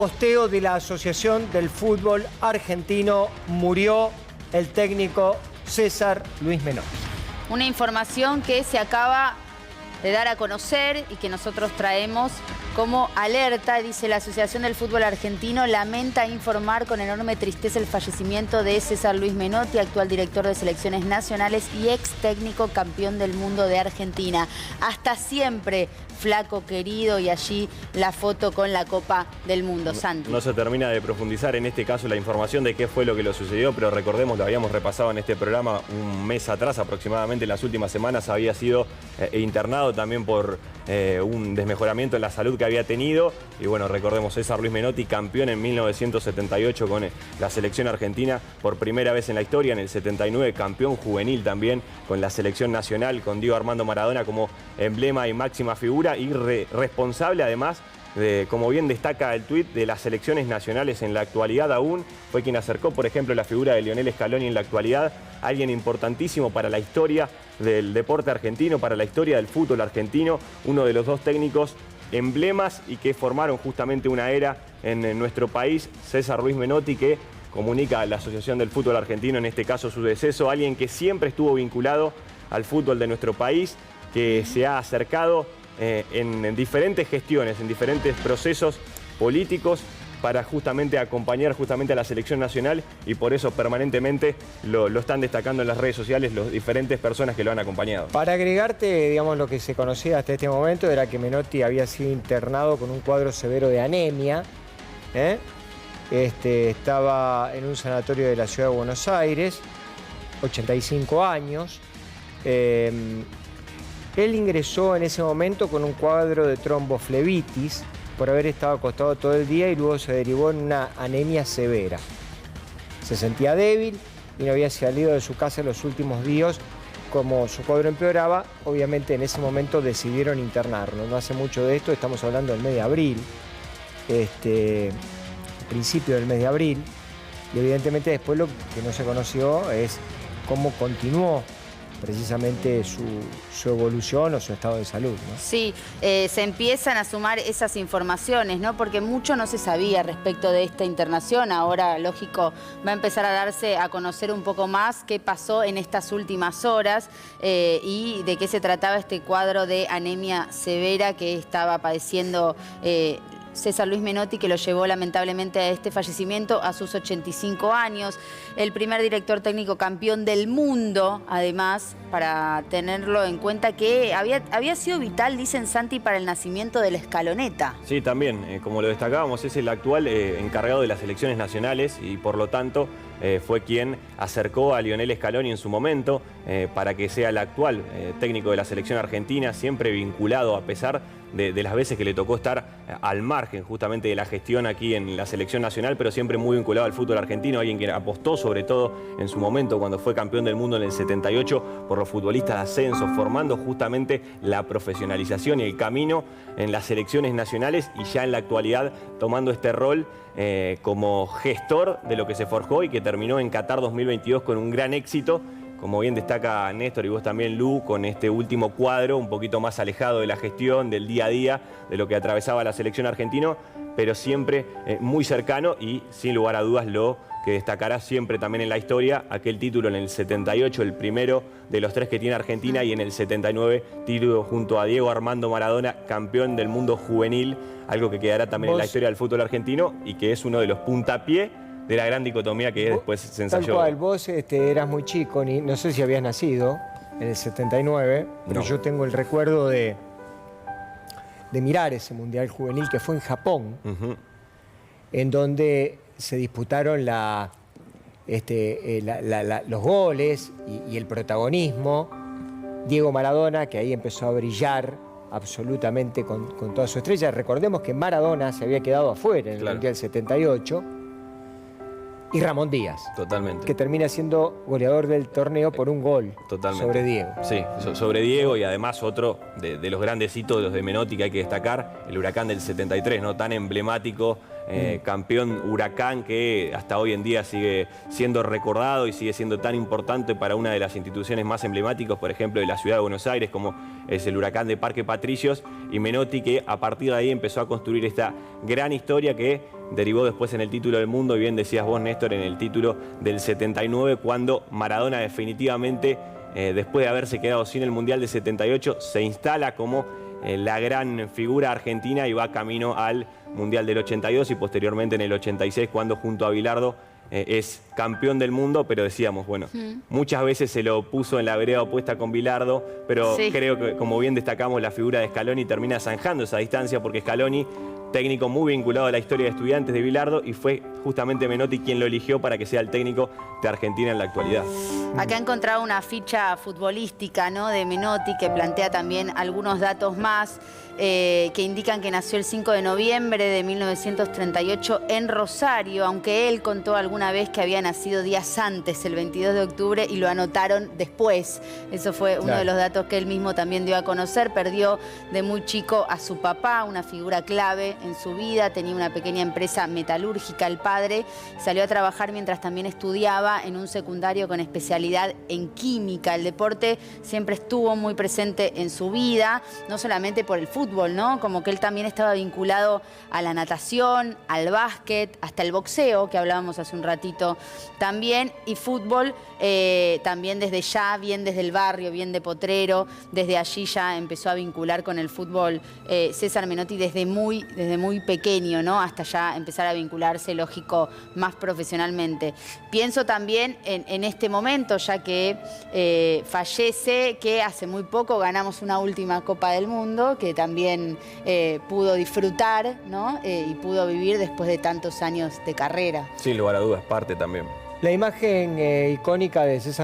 Posteo de la Asociación del Fútbol Argentino, murió el técnico César Luis Menotti. Una información que se acaba de dar a conocer y que nosotros traemos como alerta. Dice: la Asociación del Fútbol Argentino lamenta informar con enorme tristeza el fallecimiento de César Luis Menotti, actual director de selecciones nacionales y ex técnico campeón del mundo de Argentina. Hasta siempre, flaco querido, y allí la foto con la Copa del Mundo. Santi. No se termina de profundizar en este caso la información de qué fue lo que le sucedió, pero recordemos, lo habíamos repasado en este programa un mes atrás aproximadamente. En las últimas semanas había sido internado también por un desmejoramiento en la salud que había tenido. Y bueno, recordemos, César Luis Menotti, campeón en 1978 con la selección argentina por primera vez en la historia. En el 79, campeón juvenil también con la selección nacional, con Diego Armando Maradona como emblema y máxima figura, y responsable además de, como bien destaca el tuit, de las selecciones nacionales en la actualidad aún. Fue quien acercó, por ejemplo, la figura de Lionel Scaloni en la actualidad, alguien importantísimo para la historia del deporte argentino, para la historia del fútbol argentino, uno de los dos técnicos emblemas y que formaron justamente una era en nuestro país. César Luis Menotti, que comunica a la Asociación del Fútbol Argentino, en este caso, su deceso. Alguien que siempre estuvo vinculado al fútbol de nuestro país, que se ha acercado en diferentes gestiones, en diferentes procesos políticos para justamente acompañar justamente a la selección nacional, y por eso permanentemente lo están destacando en las redes sociales las diferentes personas que lo han acompañado. Para agregarte, digamos, lo que se conocía hasta este momento era que Menotti había sido internado con un cuadro severo de anemia. Estaba en un sanatorio de la ciudad de Buenos Aires, 85 años. Él ingresó en ese momento con un cuadro de tromboflebitis por haber estado acostado todo el día, y luego se derivó en una anemia severa. Se sentía débil y no había salido de su casa en los últimos días. Como su cuadro empeoraba, obviamente en ese momento decidieron internarlo. No hace mucho de esto, estamos hablando del mes de abril, principio del mes de abril, y evidentemente después lo que no se conoció es cómo continuó precisamente su evolución o su estado de salud, ¿no? Sí, se empiezan a sumar esas informaciones, ¿no? Porque mucho no se sabía respecto de esta internación. Ahora, lógico, va a empezar a darse a conocer un poco más qué pasó en estas últimas horas y de qué se trataba este cuadro de anemia severa que estaba padeciendo César Luis Menotti, que lo llevó lamentablemente a este fallecimiento a sus 85 años. El primer director técnico campeón del mundo, además, para tenerlo en cuenta, que había sido vital, dicen, Santi, para el nacimiento de la escaloneta. Sí, también, como lo destacábamos, es el actual encargado de las selecciones nacionales, y por lo tanto fue quien acercó a Lionel Scaloni en su momento para que sea el actual técnico de la selección argentina, siempre vinculado, a pesar de las veces que le tocó estar al margen justamente de la gestión aquí en la selección nacional, pero siempre muy vinculado al fútbol argentino, alguien que apostó sobre todo en su momento cuando fue campeón del mundo en el 78 por los futbolistas de ascenso, formando justamente la profesionalización y el camino en las selecciones nacionales, y ya en la actualidad tomando este rol como gestor de lo que se forjó y que terminó en Qatar 2022 con un gran éxito. Como bien destaca Néstor y vos también, Lu, con este último cuadro un poquito más alejado de la gestión, del día a día, de lo que atravesaba la selección argentina, pero siempre muy cercano, y sin lugar a dudas lo que destacará siempre también en la historia, aquel título en el 78, el primero de los 3 que tiene Argentina, y en el 79, título junto a Diego Armando Maradona, campeón del mundo juvenil, algo que quedará también en la historia del fútbol argentino y que es uno de los puntapié de la gran dicotomía que después se ensayó. Tal cual, vos eras muy chico, no sé si habías nacido en el 79, pero no. Yo tengo el recuerdo de mirar ese Mundial Juvenil que fue en Japón, en donde se disputaron los goles y el protagonismo. Diego Maradona, que ahí empezó a brillar absolutamente con toda su estrella. Recordemos que Maradona se había quedado afuera en el Mundial 78. Y Ramón Díaz, totalmente, que termina siendo goleador del torneo por un gol. Totalmente. Sobre Diego. Sí, sobre Diego, y además otro de los grandes hitos de los de Menotti que hay que destacar, el Huracán del 73, ¿no? Tan emblemático campeón Huracán que hasta hoy en día sigue siendo recordado y sigue siendo tan importante para una de las instituciones más emblemáticas, por ejemplo, de la ciudad de Buenos Aires, como es el Huracán de Parque Patricios, y Menotti, que a partir de ahí empezó a construir esta gran historia que derivó después en el título del mundo, y bien decías vos, Néstor, en el título del 79, cuando Maradona definitivamente, después de haberse quedado sin el Mundial de 78, se instala como la gran figura argentina y va camino al Mundial del 82 y posteriormente en el 86, cuando junto a Bilardo es campeón del mundo, pero decíamos, bueno, muchas veces se lo puso en la vereda opuesta con Bilardo, pero creo que, como bien destacamos, la figura de Scaloni termina zanjando esa distancia, porque Scaloni, técnico muy vinculado a la historia de Estudiantes de Bilardo, y fue justamente Menotti quien lo eligió para que sea el técnico de Argentina en la actualidad. Acá he encontrado una ficha futbolística, ¿no?, de Menotti, que plantea también algunos datos más que indican que nació el 5 de noviembre de 1938 en Rosario, aunque él contó alguna vez que había nacido días antes, el 22 de octubre, y lo anotaron después. Eso fue uno de los datos que él mismo también dio a conocer. Perdió de muy chico a su papá, una figura clave en su vida. Tenía una pequeña empresa metalúrgica el padre. Salió a trabajar mientras también estudiaba en un secundario con especialidad en química. El deporte siempre estuvo muy presente en su vida, no solamente por el fútbol, ¿no? Como que él también estaba vinculado a la natación, al básquet, hasta el boxeo, que hablábamos hace un ratito también, y fútbol también desde ya, bien desde el barrio, bien de Potrero. Desde allí ya empezó a vincular con el fútbol César Menotti desde muy pequeño, ¿no?, hasta ya empezar a vincularse, lógico, más profesionalmente. Pienso también en este momento, ya que fallece, que hace muy poco ganamos una última Copa del Mundo, que también pudo disfrutar, ¿no?, y pudo vivir después de tantos años de carrera. Sin lugar a dudas, parte también. La imagen icónica de César